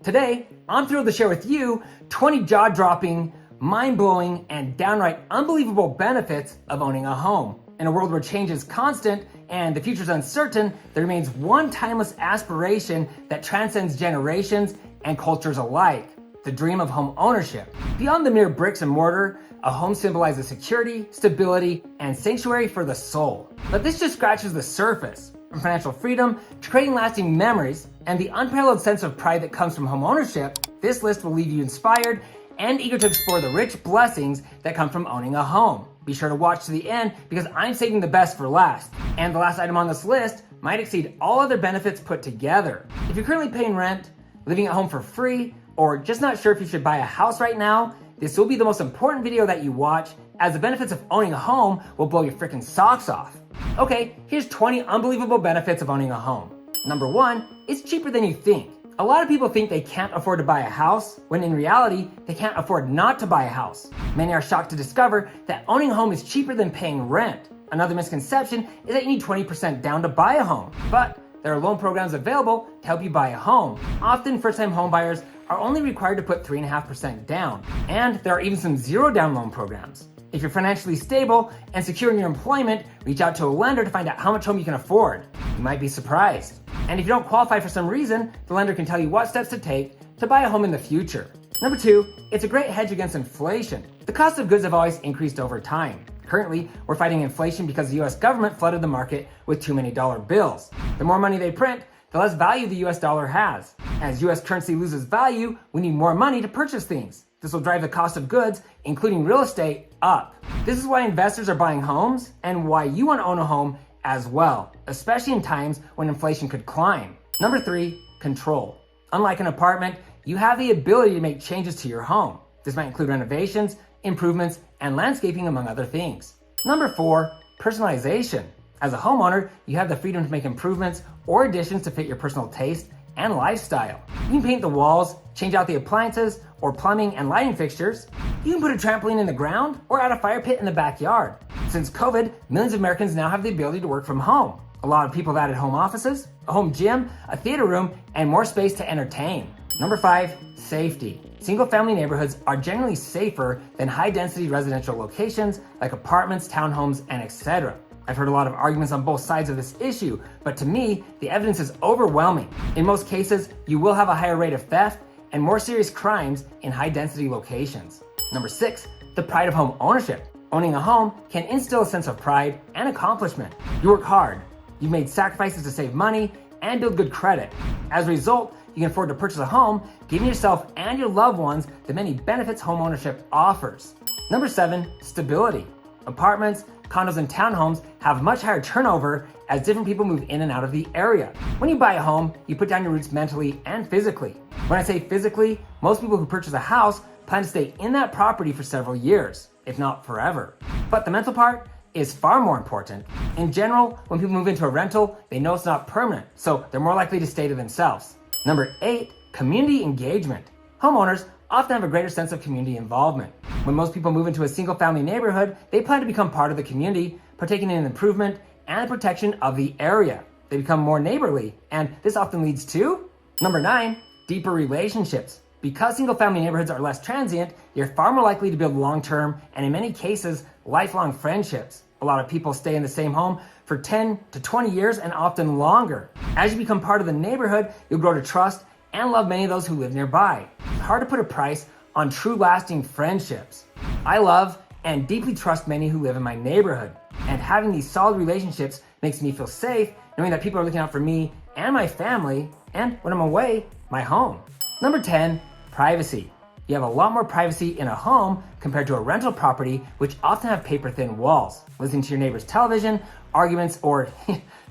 Today, I'm thrilled to share with you 20 jaw-dropping, mind-blowing, and downright unbelievable benefits of owning a home. In a world where change is constant and the future is uncertain, there remains one timeless aspiration that transcends generations and cultures alike: the dream of home ownership. Beyond the mere bricks and mortar, a home symbolizes security, stability, and sanctuary for the soul. But this just scratches the surface. From financial freedom to creating lasting memories and the unparalleled sense of pride that comes from home ownership, this list will leave you inspired and eager to explore the rich blessings that come from owning a home. Be sure to watch to the end because I'm saving the best for last. And the last item on this list might exceed all other benefits put together. If you're currently paying rent, living at home for free, or just not sure if you should buy a house right now, this will be the most important video that you watch, as the benefits of owning a home will blow your freaking socks off. Okay, here's 20 unbelievable benefits of owning a home. Number 1, it's cheaper than you think. A lot of people think they can't afford to buy a house, when in reality, they can't afford not to buy a house. Many are shocked to discover that owning a home is cheaper than paying rent. Another misconception is that you need 20% down to buy a home. But there are loan programs available to help you buy a home. Often, first-time home buyers are only required to put 3.5% down. And there are even some zero-down loan programs. If you're financially stable and secure in your employment, reach out to a lender to find out how much home you can afford. You might be surprised. And if you don't qualify for some reason, the lender can tell you what steps to take to buy a home in the future. Number 2, it's a great hedge against inflation. The cost of goods have always increased over time. Currently, we're fighting inflation because the US government flooded the market with too many dollar bills. The more money they print, the less value the US dollar has. As US currency loses value, we need more money to purchase things. This will drive the cost of goods, including real estate, up. This is why investors are buying homes and why you want to own a home as well, especially in times when inflation could climb. Number 3, control. Unlike an apartment, you have the ability to make changes to your home. This might include renovations, improvements, and landscaping, among other things. Number 4, personalization. As a homeowner, you have the freedom to make improvements or additions to fit your personal taste and lifestyle. You can paint the walls, change out the appliances or plumbing and lighting fixtures. You can put a trampoline in the ground or add a fire pit in the backyard. Since COVID, millions of Americans now have the ability to work from home. A lot of people have added home offices, a home gym, a theater room, and more space to entertain. Number 5, safety. Single-family neighborhoods are generally safer than high-density residential locations like apartments, townhomes, and etc. I've heard a lot of arguments on both sides of this issue, but to me, the evidence is overwhelming. In most cases, you will have a higher rate of theft and more serious crimes in high-density locations. Number 6, the pride of home ownership. Owning a home can instill a sense of pride and accomplishment. You work hard, you've made sacrifices to save money and build good credit. As a result, you can afford to purchase a home, giving yourself and your loved ones the many benefits home ownership offers. Number 7, stability. Apartments, condos, and townhomes have much higher turnover as different people move in and out of the area. When you buy a home, you put down your roots mentally and physically. When I say physically, most people who purchase a house plan to stay in that property for several years, if not forever. But the mental part is far more important. In general, when people move into a rental, they know it's not permanent, so they're more likely to stay to themselves. Number 8, community engagement. Homeowners often have a greater sense of community involvement. When most people move into a single-family neighborhood, they plan to become part of the community, partaking in improvement and the protection of the area. They become more neighborly, and this often leads to Number 9, deeper relationships. Because single-family neighborhoods are less transient, you're far more likely to build long-term, and in many cases, lifelong friendships. A lot of people stay in the same home for 10 to 20 years and often longer. As you become part of the neighborhood, you'll grow to trust and love many of those who live nearby. It's hard to put a price on true lasting friendships. I love and deeply trust many who live in my neighborhood, and having these solid relationships makes me feel safe knowing that people are looking out for me and my family, and when I'm away, my home. Number 10, privacy. You have a lot more privacy in a home compared to a rental property, which often have paper-thin walls. Listening to your neighbor's television, arguments, or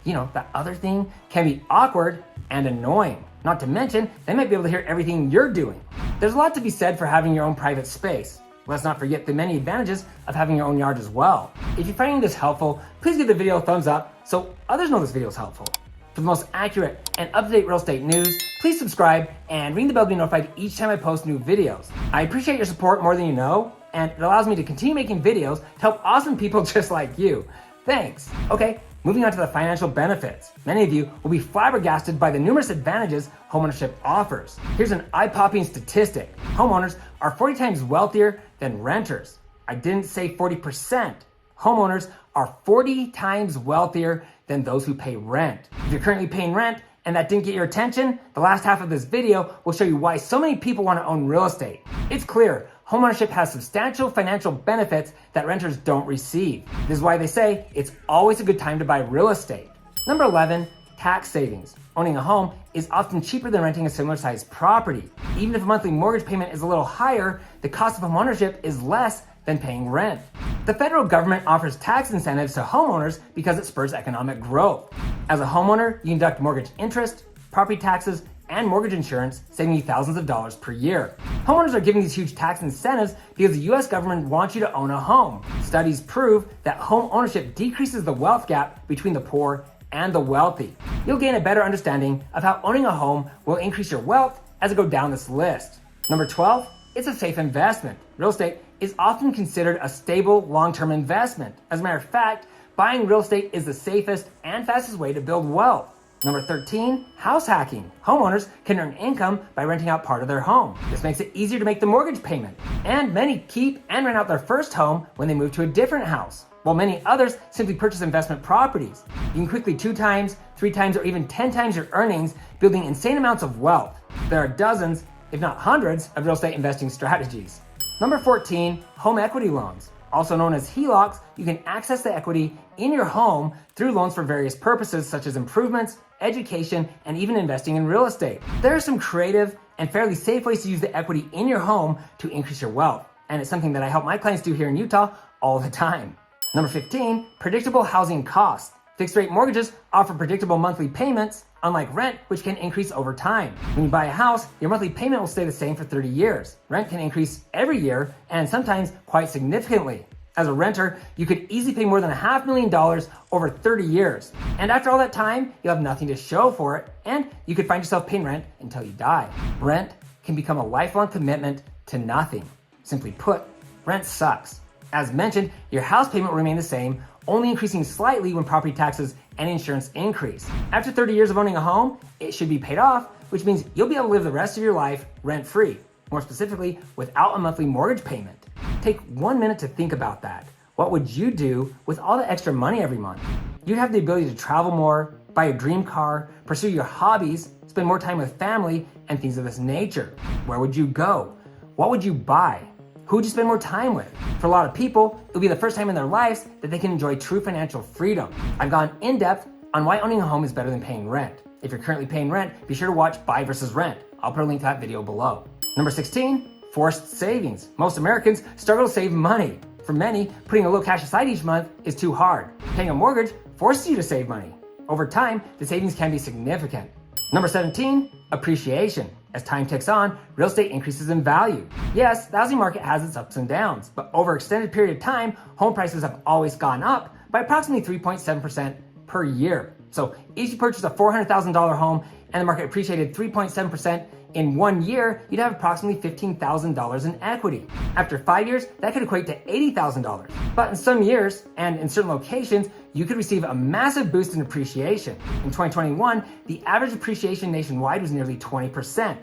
that other thing can be awkward and annoying. Not to mention, they might be able to hear everything you're doing. There's a lot to be said for having your own private space. Let's not forget the many advantages of having your own yard as well. If you're finding this helpful, please give the video a thumbs up so others know this video is helpful. For the most accurate and up-to-date real estate news, please subscribe and ring the bell to be notified each time I post new videos. I appreciate your support more than you know, and it allows me to continue making videos to help awesome people just like you. Thanks. Okay, Moving on to the financial benefits. Many of you will be flabbergasted by the numerous advantages homeownership offers. Here's an eye-popping statistic. Homeowners are 40 times wealthier than renters. I didn't say 40%. Homeowners are 40 times wealthier than those who pay rent. If you're currently paying rent and that didn't get your attention, the last half of this video will show you why so many people want to own real estate. It's clear, homeownership has substantial financial benefits that renters don't receive. This is why they say it's always a good time to buy real estate. Number 11, tax savings. Owning a home is often cheaper than renting a similar sized property. Even if a monthly mortgage payment is a little higher, the cost of homeownership is less than paying rent. The federal government offers tax incentives to homeowners because it spurs economic growth. As a homeowner, you deduct mortgage interest, property taxes, and mortgage insurance, saving you thousands of dollars per year. Homeowners are given these huge tax incentives because the US government wants you to own a home. Studies prove that home ownership decreases the wealth gap between the poor and the wealthy. You'll gain a better understanding of how owning a home will increase your wealth as I go down this list. Number 12, it's a safe investment. Real estate is often considered a stable, long-term investment. As a matter of fact, buying real estate is the safest and fastest way to build wealth. Number 13, house hacking. Homeowners can earn income by renting out part of their home. This makes it easier to make the mortgage payment. And many keep and rent out their first home when they move to a different house, while many others simply purchase investment properties. You can quickly 2 times, 3 times, or even 10 times your earnings, building insane amounts of wealth. There are dozens, if not hundreds, of real estate investing strategies. Number 14, home equity loans. Also known as HELOCs, you can access the equity in your home through loans for various purposes such as improvements, education, and even investing in real estate. There are some creative and fairly safe ways to use the equity in your home to increase your wealth. And it's something that I help my clients do here in Utah all the time. Number 15, predictable housing costs. Fixed rate mortgages offer predictable monthly payments, unlike rent, which can increase over time. When you buy a house, your monthly payment will stay the same for 30 years. Rent can increase every year and sometimes quite significantly. As a renter, you could easily pay more than $500,000 over 30 years. And after all that time, you'll have nothing to show for it, and you could find yourself paying rent until you die. Rent can become a lifelong commitment to nothing. Simply put, rent sucks. As mentioned, your house payment will remain the same, only increasing slightly when property taxes and insurance increase. After 30 years of owning a home, it should be paid off, which means you'll be able to live the rest of your life rent-free, more specifically, without a monthly mortgage payment. Take 1 minute to think about that. What would you do with all the extra money every month? You'd have the ability to travel more, buy a dream car, pursue your hobbies, spend more time with family, and things of this nature. Where would you go? What would you buy? Who would you spend more time with? For a lot of people, it'll be the first time in their lives that they can enjoy true financial freedom. I've gone in depth on why owning a home is better than paying rent. If you're currently paying rent, be sure to watch Buy versus Rent. I'll put a link to that video below. Number 16, forced savings. Most Americans struggle to save money. For many, putting a little cash aside each month is too hard. Paying a mortgage forces you to save money. Over time, the savings can be significant. Number 17, appreciation. As time ticks on, real estate increases in value. Yes, the housing market has its ups and downs, but over an extended period of time, home prices have always gone up by approximately 3.7% per year. So if you purchased a $400,000 home and the market appreciated 3.7% in 1 year, you'd have approximately $15,000 in equity. After 5 years, that could equate to $80,000. But in some years, and in certain locations, you could receive a massive boost in appreciation. In 2021, the average appreciation nationwide was nearly 20%.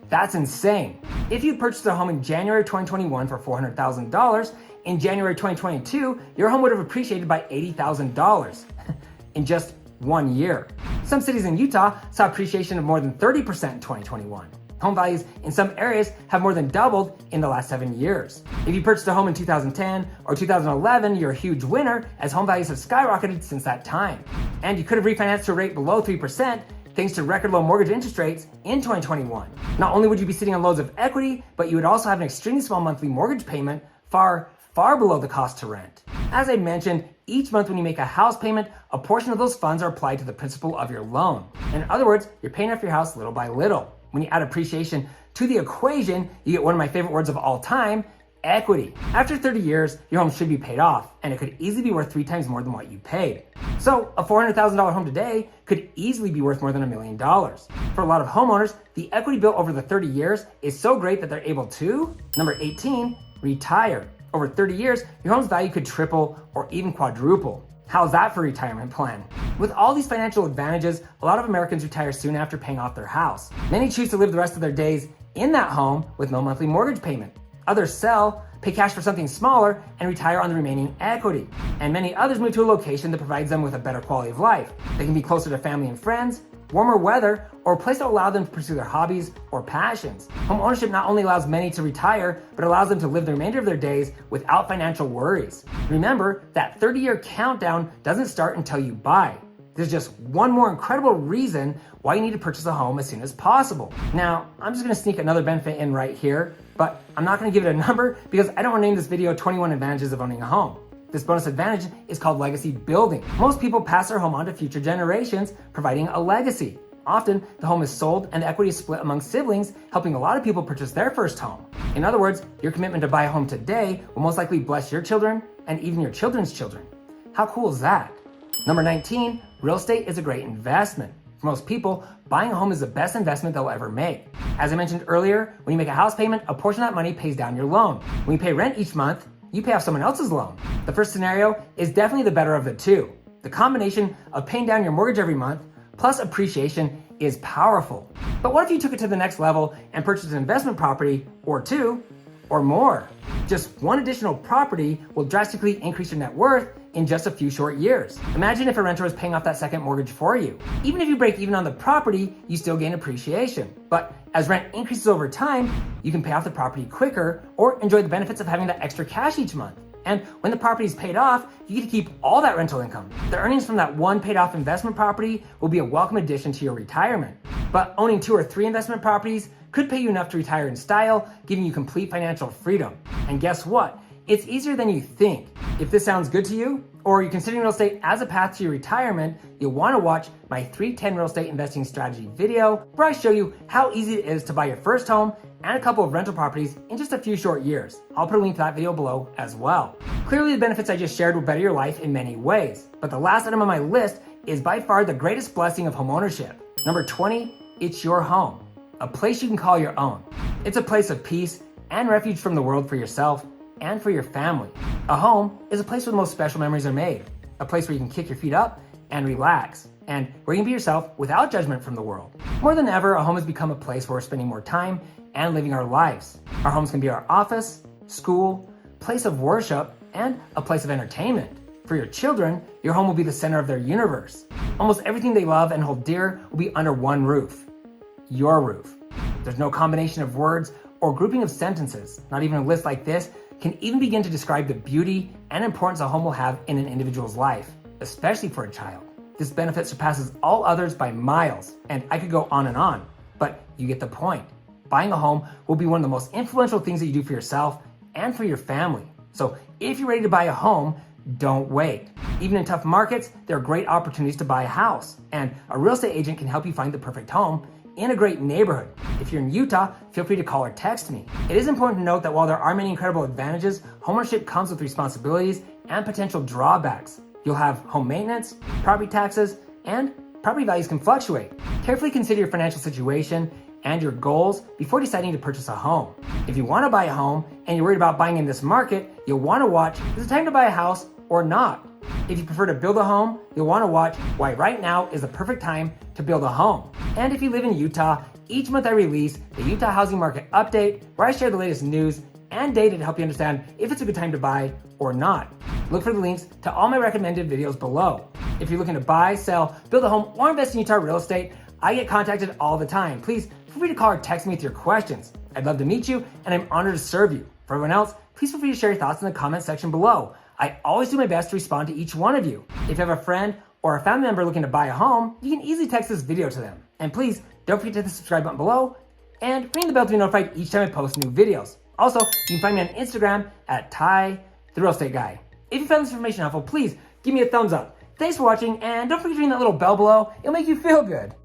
That's insane. If you purchased a home in January 2021 for $400,000, in January 2022, your home would have appreciated by $80,000 in just 1 year. Some cities in Utah saw appreciation of more than 30% in 2021. Home values in some areas have more than doubled in the last 7 years. If you purchased a home in 2010 or 2011, you're a huge winner, as home values have skyrocketed since that time. And you could have refinanced to a rate below 3% thanks to record low mortgage interest rates in 2021. Not only would you be sitting on loads of equity, but you would also have an extremely small monthly mortgage payment, far below the cost to rent. As I mentioned, each month when you make a house payment, a portion of those funds are applied to the principal of your loan. In other words, you're paying off your house little by little. When you add appreciation to the equation, you get one of my favorite words of all time, equity. After 30 years, your home should be paid off, and it could easily be worth 3 times more than what you paid. So a $400,000 home today could easily be worth more than $1 million. For a lot of homeowners, the equity built over the 30 years is so great that they're able to, number 18, retire. Over 30 years, your home's value could triple or even quadruple. How's that for a retirement plan? With all these financial advantages, a lot of Americans retire soon after paying off their house. Many choose to live the rest of their days in that home with no monthly mortgage payment. Others sell, pay cash for something smaller, and retire on the remaining equity. And many others move to a location that provides them with a better quality of life. They can be closer to family and friends, warmer weather, or a place that will allow them to pursue their hobbies or passions. Home ownership not only allows many to retire, but allows them to live the remainder of their days without financial worries. Remember, that 30-year countdown doesn't start until you buy. There's just one more incredible reason why you need to purchase a home as soon as possible. Now, I'm just gonna sneak another benefit in right here, but I'm not gonna give it a number because I don't wanna name this video 21 advantages of owning a home. This bonus advantage is called legacy building. Most people pass their home on to future generations, providing a legacy. Often, the home is sold and the equity is split among siblings, helping a lot of people purchase their first home. In other words, your commitment to buy a home today will most likely bless your children and even your children's children. How cool is that? Number 19, real estate is a great investment. For most people, buying a home is the best investment they'll ever make. As I mentioned earlier, when you make a house payment, a portion of that money pays down your loan. When you pay rent each month, you pay off someone else's loan. The first scenario is definitely the better of the two. The combination of paying down your mortgage every month plus appreciation is powerful. But what if you took it to the next level and purchased an investment property or two or more? Just one additional property will drastically increase your net worth in just a few short years. Imagine if a renter was paying off that second mortgage for you. Even if you break even on the property, you still gain appreciation. But as rent increases over time, you can pay off the property quicker or enjoy the benefits of having that extra cash each month. And when the property is paid off, you get to keep all that rental income. The earnings from that one paid off investment property will be a welcome addition to your retirement. But owning 2 or 3 investment properties could pay you enough to retire in style, giving you complete financial freedom. And guess what? It's easier than you think. If this sounds good to you, or you're considering real estate as a path to your retirement, you'll want to watch my 310 real estate investing strategy video, where I show you how easy it is to buy your first home and a couple of rental properties in just a few short years. I'll put a link to that video below as well. Clearly, the benefits I just shared will better your life in many ways, but the last item on my list is by far the greatest blessing of homeownership. Number 20, it's your home, a place you can call your own. It's a place of peace and refuge from the world for yourself and for your family. A home is a place where the most special memories are made, a place where you can kick your feet up and relax, and where you can be yourself without judgment from the world. More than ever, a home has become a place where we're spending more time and living our lives. Our homes can be our office, school, place of worship, and a place of entertainment. For your children, your home will be the center of their universe. Almost everything they love and hold dear will be under one roof, your roof. There's no combination of words or grouping of sentences, not even a list like this, can even begin to describe the beauty and importance a home will have in an individual's life, especially for a child. This benefit surpasses all others by miles, and I could go on, but you get the point. Buying a home will be one of the most influential things that you do for yourself and for your family. So if you're ready to buy a home, don't wait. Even in tough markets, there are great opportunities to buy a house, and a real estate agent can help you find the perfect home in a great neighborhood. If you're in Utah, feel free to call or text me. It is important to note that while there are many incredible advantages, homeownership comes with responsibilities and potential drawbacks. You'll have home maintenance, property taxes, and property values can fluctuate. Carefully consider your financial situation and your goals before deciding to purchase a home. If you want to buy a home and you're worried about buying in this market, you'll want to watch, is it time to buy a house or not? If you prefer to build a home, you'll want to watch why right now is the perfect time to build a home. And if you live in Utah, each month I release the Utah Housing Market Update, where I share the latest news and data to help you understand if it's a good time to buy or not. Look for the links to all my recommended videos below. If you're looking to buy, sell, build a home, or invest in Utah real estate, I get contacted all the time. Please feel free to call or text me with your questions. I'd love to meet you, and I'm honored to serve you. For everyone else, please feel free to share your thoughts in the comment section below. I always do my best to respond to each one of you. If you have a friend or a family member looking to buy a home, you can easily text this video to them. And please don't forget to hit the subscribe button below and ring the bell to be notified each time I post new videos. Also, you can find me on Instagram at Ty, the Real Estate Guy. If you found this information helpful, please give me a thumbs up. Thanks for watching, and don't forget to ring that little bell below. It'll make you feel good.